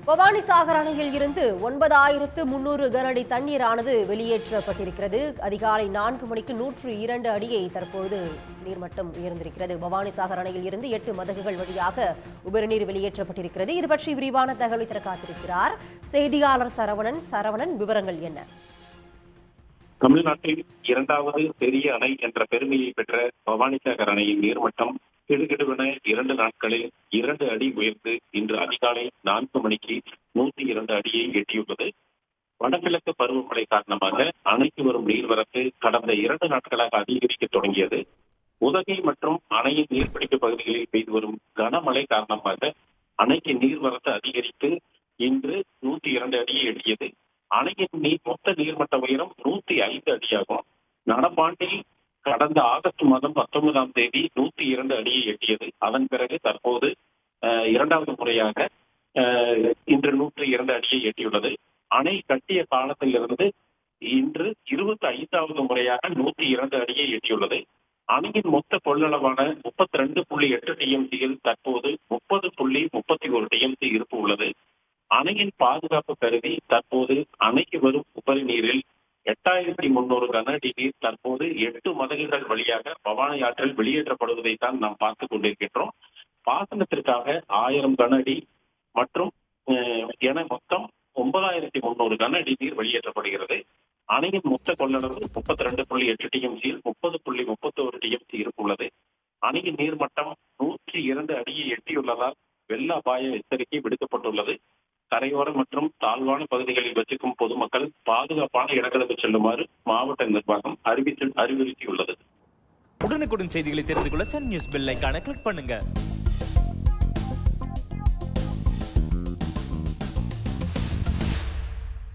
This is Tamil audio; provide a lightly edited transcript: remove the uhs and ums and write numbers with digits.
பவானி சாகர் அணையில் இருந்து 9300 கனஅடி தண்ணீரானது வெளியேற்றப்பட்டிருக்கிறது. அதிகாலை 4 மணிக்கு 102 அடியை தற்போது நீர்மட்டம் உயர்ந்திருக்கிறது. பவானி சாகர் அணையில் இருந்து 8 மதகுகள் வழியாக உபரிநீர் வெளியேற்றப்பட்டிருக்கிறது. இது பற்றி விரிவான தகவலை தர காத்திருக்கிறார் செய்தியாளர் சரவணன். சரவணன், விவரங்கள் என்ன? தமிழ்நாட்டில் இரண்டாவது பெரிய அணை என்ற பெருமையை பெற்ற பவானிசாகர் அணையின் நீர்மட்டம் கிடுகிடுவென 2 நாட்களில் 2 அடி உயர்ந்து இன்று அதிகாலை 4 மணிக்கு 102 அடியை எட்டியுள்ளது. வடகிழக்கு பருவமழை காரணமாக அணைக்கு வரும் நீர்வரத்து கடந்த 2 நாட்களாக அதிகரிக்க தொடங்கியது. உதகை மற்றும் அணையின் நீர்பிடிப்பு பகுதிகளில் பெய்து வரும் கனமழை காரணமாக அணைக்கு நீர்வரத்து அதிகரித்து இன்று 102 அடியை எட்டியது. அணையின் மொத்த நீர்மட்ட உயரம் 105 அடியாகும். நடப்பாண்டில் கடந்த ஆகஸ்ட் மாதம் 19ஆம் தேதி 102 அடியை எட்டியது. அதன் பிறகு தற்போது இரண்டாவது முறையாக இன்று 102 அடியை எட்டியுள்ளது. அணை கட்டிய காலத்திலிருந்து இன்று 25வது முறையாக 102 அடியை எட்டியுள்ளது. அணையின் மொத்த கொள்ளளவான 32.8 டிஎம்சியில் தற்போது 30.31 டிஎம்சி இருப்பு உள்ளது. அணையின் பாதுகாப்பு கருதி தற்போது அணைக்கு வரும் உபரி நீரில் 8300 கன அடி நீர் தற்போது 8 மதகுகள் வழியாக பவானி ஆற்றில் வெளியேற்றப்படுவதைத்தான் நாம் பார்த்துக் கொண்டிருக்கின்றோம். பாசனத்திற்காக 1000 கன அடி மற்றும் என மொத்தம் 9300 கன அடி நீர் வெளியேற்றப்படுகிறது. அணையின் மொத்த கொள்ளளவு 32.8 டிஎம்சியில் 30.31 டிஎம்சி இருப்புள்ளது. அணையின் நீர்மட்டம் 102 அடியை எட்டியுள்ளதால் வெள்ள அபாய எச்சரிக்கை விடுக்கப்பட்டுள்ளது. கரையோரம் மற்றும் தாழ்வான பகுதிகளில் வசிக்கும் பொதுமக்கள் பாதுகாப்பான இடங்களுக்கு செல்லுமாறு மாவட்ட நிர்வாகம் அறிவுறுத்தியுள்ளது. உடனுக்குடன் செய்திகளை தெரிந்து கொள்ள சன் நியூஸ் பெல் ஐகானை கிளிக் பண்ணுங்க.